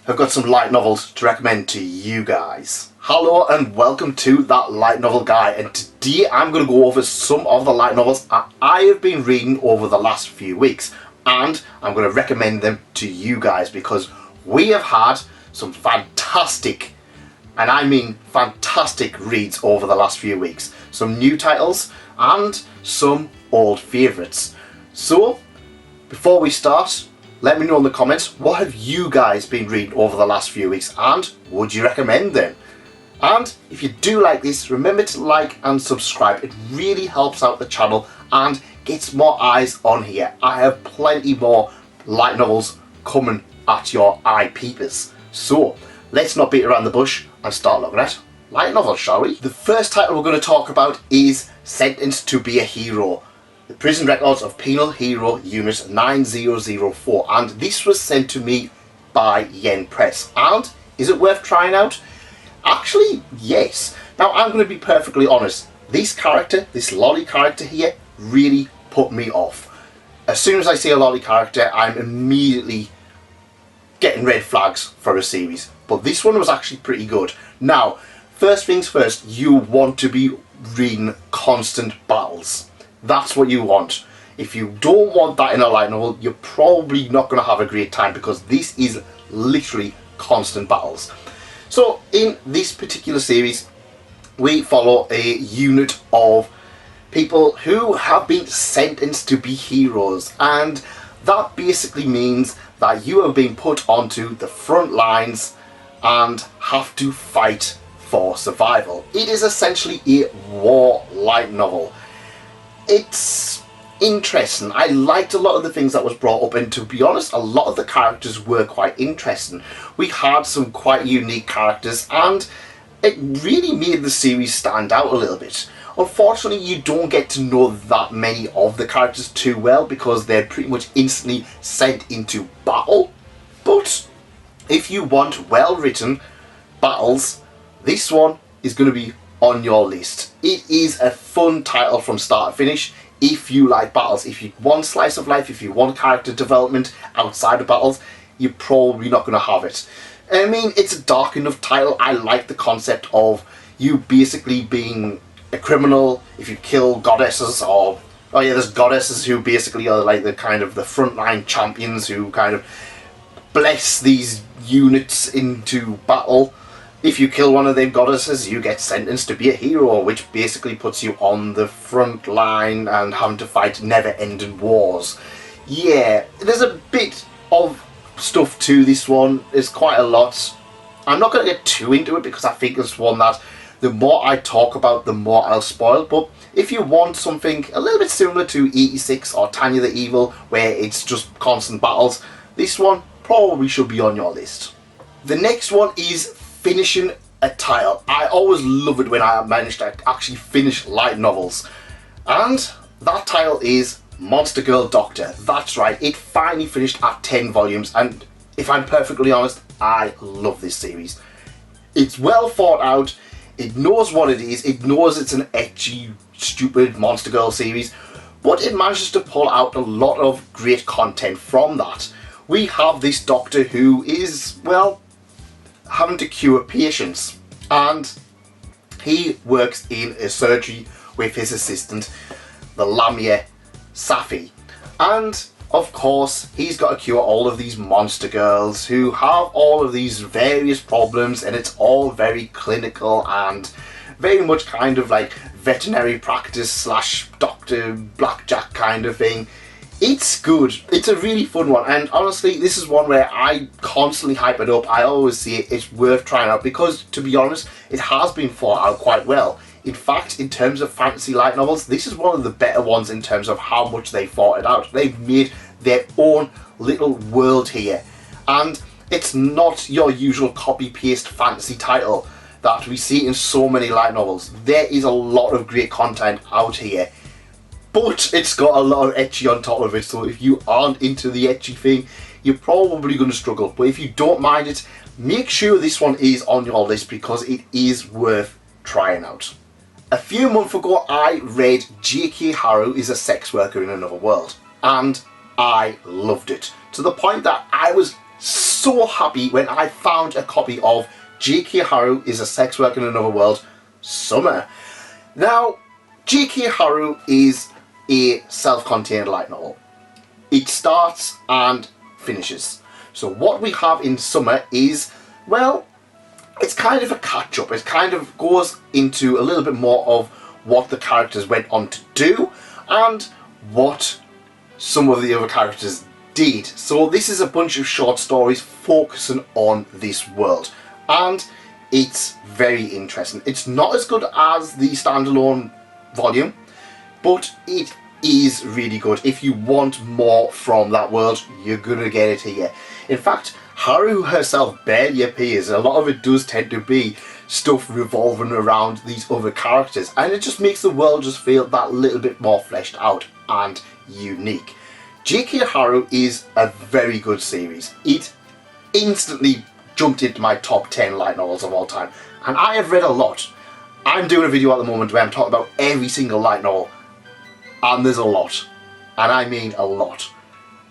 have got some light novels to recommend to you guys. Hello and welcome to That Light Novel Guy, and today I'm going to go over some of the light novels that I have been reading over the last few weeks, and I'm going to recommend them to you guys because we have had some fantastic, and I mean fantastic, reads over the last few weeks. Some new titles and some old favourites. So before we start, let me know in the comments, what have you guys been reading over the last few weeks and would you recommend them? And if you do like this, remember to like and subscribe. It really helps out the channel and gets more eyes on here. I have plenty more light novels coming at your eye peepers. So let's not beat around the bush and start looking at light novels, shall we? The first title we're going to talk about is Sentenced to be a Hero. The Prison Records of Penal Hero Unit 9004, and this was sent to me by Yen Press. And is it worth trying out? Actually, yes. Now I'm going to be perfectly honest, this lolly character here really put me off. As soon as I see a lolly character, I'm immediately getting red flags for a series, but this one was actually pretty good. Now first things first, you want to be reading constant battles. That's what you want. If you don't want that in a light novel, you're probably not going to have a great time because this is literally constant battles. So in this particular series, we follow a unit of people who have been sentenced to be heroes, and that basically means that you have been put onto the front lines and have to fight for survival. It is essentially a war light novel. It's interesting. I liked a lot of the things that was brought up, and to be honest, a lot of the characters were quite interesting. We had some quite unique characters and it really made the series stand out a little bit. Unfortunately, you don't get to know that many of the characters too well because they're pretty much instantly sent into battle. But if you want well-written battles, this one is going to be on your list. It is a fun title from start to finish. If you like battles, if you want slice of life, if you want character development outside of battles, you're probably not going to have it. I mean, it's a dark enough title. I like the concept of you basically being a criminal if you kill goddesses, or oh yeah, there's goddesses who basically are like the kind of the frontline champions who kind of bless these units into battle. If you kill one of them goddesses, you get sentenced to be a hero, which basically puts you on the front line and having to fight never-ending wars. Yeah, there's a bit of stuff to this one. There's quite a lot. I'm not going to get too into it because I think it's one that the more I talk about, the more I'll spoil. But if you want something a little bit similar to 86 or Tanya the Evil, where it's just constant battles, this one probably should be on your list. The next one is finishing a title. I always love it when I manage to actually finish light novels, and that title is Monster Girl Doctor. That's right, it finally finished at 10 volumes, and if I'm perfectly honest, I love this series. It's well thought out, it knows what it is, it knows it's an ecchi, stupid Monster Girl series, but it manages to pull out a lot of great content from that. We have this doctor who is, well, having to cure patients, and he works in a surgery with his assistant, the Lamia Safi, and of course he's got to cure all of these monster girls who have all of these various problems, and it's all very clinical and very much kind of like veterinary practice slash Dr. Blackjack kind of thing. It's good. It's a really fun one, and honestly this is one where I constantly hype it up. I always say it's worth trying out because, to be honest, it has been thought out quite well. In fact, in terms of fantasy light novels, this is one of the better ones in terms of how much they thought it out. They've made their own little world here, and it's not your usual copy-paste fantasy title that we see in so many light novels. There is a lot of great content out here, but it's got a lot of ecchi on top of it, so if you aren't into the ecchi thing, you're probably going to struggle. But if you don't mind it, make sure this one is on your list because it is worth trying out. A few months ago I read J.K. Haru is a sex worker in another world, and I loved it, to the point that I was so happy when I found a copy of J.K. Haru is a Sex Worker in Another World Summer. Now, J.K. Haru is a self-contained light novel. It starts and finishes. So what we have in Summer is, well, it's kind of a catch-up. It kind of goes into a little bit more of what the characters went on to do and what some of the other characters did. So this is a bunch of short stories focusing on this world, and it's very interesting. It's not as good as the standalone volume, but it is really good. If you want more from that world, you're gonna get it here. In fact, Haru herself barely appears. A lot of it does tend to be stuff revolving around these other characters, and it just makes the world just feel that little bit more fleshed out and unique. J.K. Haru is a very good series. It instantly jumped into my top 10 light novels of all time, and I have read a lot. I'm doing a video at the moment where I'm talking about every single light novel, and there's a lot, and I mean a lot.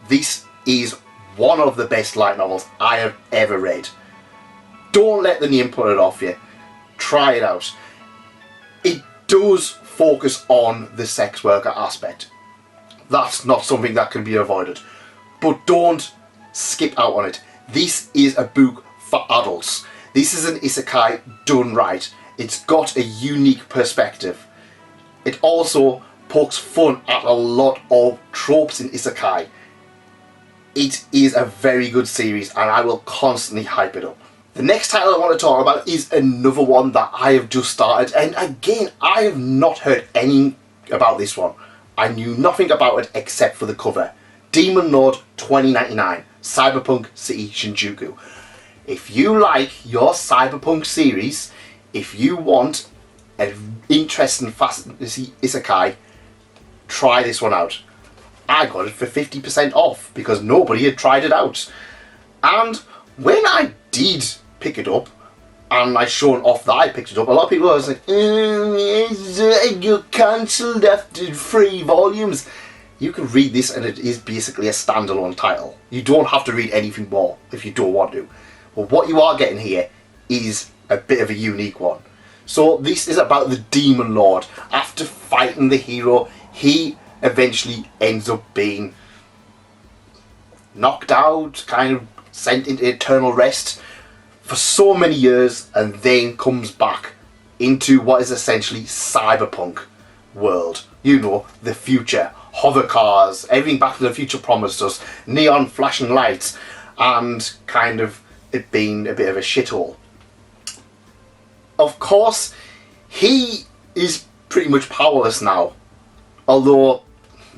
This is one of the best light novels I have ever read. Don't let the name put it off you. Try it out. It does focus on the sex worker aspect. That's not something that can be avoided. But don't skip out on it. This is a book for adults. This is an isekai done right. It's got a unique perspective. It also pokes fun at a lot of tropes in isekai. It is a very good series, and I will constantly hype it up. The next title I want to talk about is another one that I have just started, and again, I have not heard any about this one. I knew nothing about it except for the cover. Demon Lord 2099, Cyberpunk City Shinjuku. If you like your cyberpunk series, if you want an interesting fantasy isekai, try this one out. I got it for 50% off because nobody had tried it out. And when I did pick it up, and I shown off that I picked it up, a lot of people was like, you cancelled after 3 volumes. You can read this and it is basically a standalone title. You don't have to read anything more if you don't want to. But what you are getting here is a bit of a unique one. So this is about the Demon Lord. After fighting the hero, he eventually ends up being knocked out, kind of sent into eternal rest for so many years, and then comes back into what is essentially cyberpunk world. You know, the future, hover cars, everything Back to the Future promised us, neon flashing lights, and kind of it being a bit of a shithole. Of course, he is pretty much powerless now, although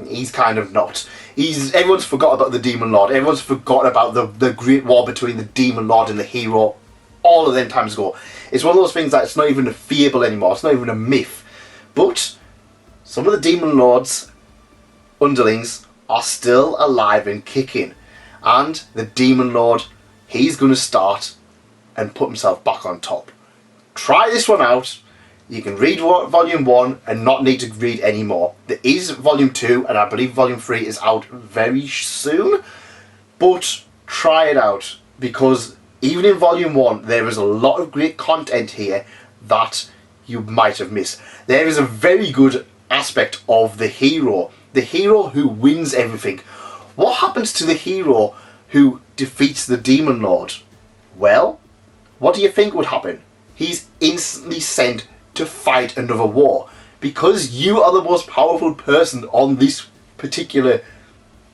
he's kind of not. Everyone's forgot about the Demon Lord. Everyone's forgot about the great war between the Demon Lord and the hero all of them times ago. It's one of those things that it's not even a fable anymore. It's not even a myth. But some of the Demon Lord's underlings are still alive and kicking. And the Demon Lord, he's going to start and put himself back on top. Try this one out. You can read volume 1 and not need to read any more. There is volume 2, and I believe volume 3 is out very soon. But try it out, because even in volume 1 there is a lot of great content here that you might have missed. There is a very good aspect of the hero who wins everything. What happens to the hero who defeats the Demon Lord? Well, what do you think would happen? He's instantly sent to fight another war, because you are the most powerful person on this particular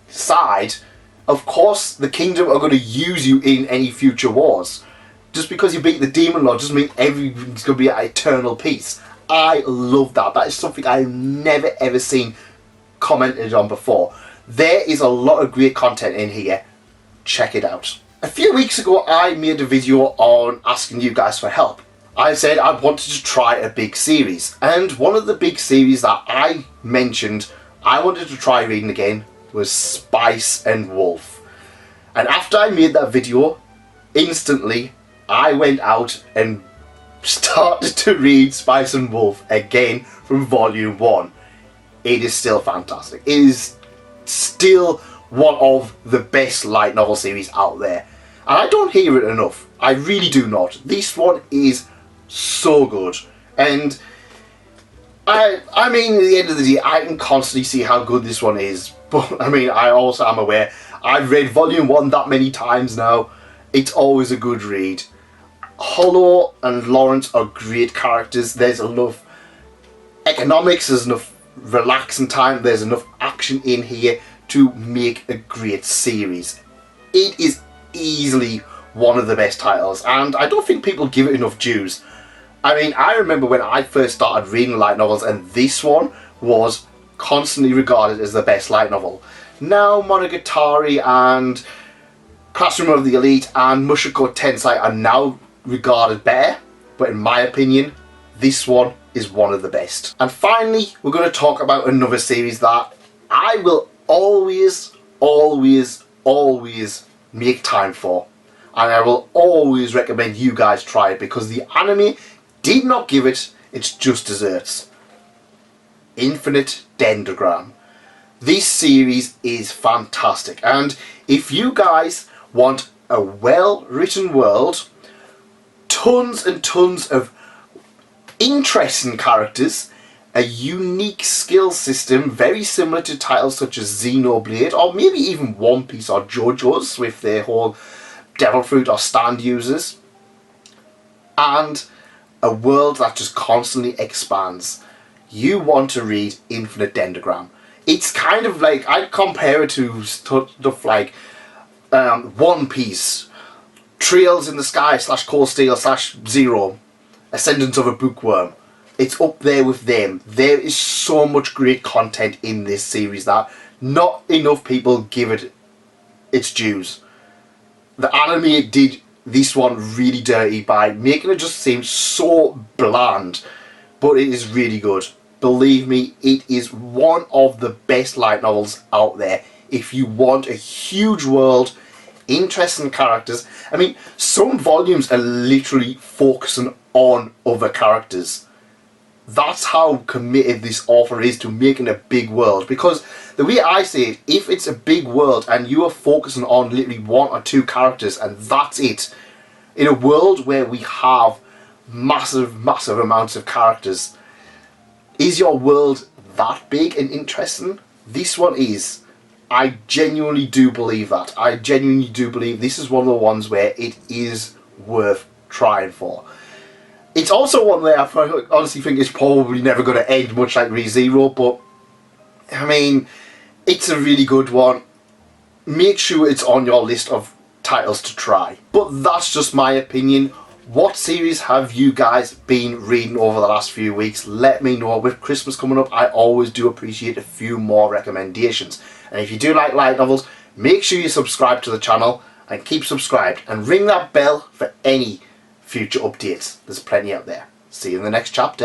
side. Of course the kingdom are going to use you in any future wars. Just because you beat the Demon Lord doesn't mean everything's going to be at eternal peace. I love that. That is something I've never ever seen commented on before. There is a lot of great content in here. Check it out. A few weeks ago I made a video on asking you guys for help. I said I wanted to try a big series, and one of the big series that I mentioned I wanted to try reading again was Spice and Wolf. And after I made that video, instantly I went out and started to read Spice and Wolf again from volume 1. It is still fantastic. It is still one of the best light novel series out there. And I don't hear it enough. I really do not. This one is so good. And I mean, at the end of the day, I can constantly see how good this one is. But I mean, I also am aware, I've read volume 1 that many times now. It's always a good read. Haru and Lawrence are great characters. There's enough economics, there's enough relaxing time, there's enough action in here to make a great series. It is easily one of the best titles, and I don't think people give it enough dues. I mean, I remember when I first started reading light novels, and this one was constantly regarded as the best light novel. Now Monogatari and Classroom of the Elite and Mushoku Tensei are now regarded better, but in my opinion, this one is one of the best. And finally, we're going to talk about another series that I will always make time for, and I will always recommend you guys try it, because the anime did not give it its just desserts. Infinite Dendogram. This series is fantastic, and if you guys want a well-written world, tons and tons of interesting characters, a unique skill system very similar to titles such as Xenoblade, or maybe even One Piece or JoJo's with their whole Devil Fruit or stand users, and a world that just constantly expands, you want to read Infinite Dendogram. It's kind of like, I'd compare it to stuff like One Piece, Trails in the Sky / Cold Steel / Zero, Ascendance of a Bookworm. It's up there with them. There is so much great content in this series that not enough people give it its dues. The anime did this one really dirty by making it just seem so bland, but it is really good. Believe me, it is one of the best light novels out there if you want a huge world, interesting characters. I mean, some volumes are literally focusing on other characters. That's how committed this author is to making a big world, because the way I see it, if it's a big world and you are focusing on literally 1 or 2 characters and that's it, in a world where we have massive amounts of characters, is your world that big and interesting? This one is. I genuinely do believe that. I genuinely do believe this is one of the ones where it is worth trying for. It's also one that I honestly think is probably never going to end, much like ReZero, but I mean, it's a really good one. Make sure it's on your list of titles to try. But that's just my opinion. What series have you guys been reading over the last few weeks? Let me know. With Christmas coming up, I always do appreciate a few more recommendations. And if you do like light novels, make sure you subscribe to the channel and keep subscribed and ring that bell for any future updates. There's plenty out there. See you in the next chapter.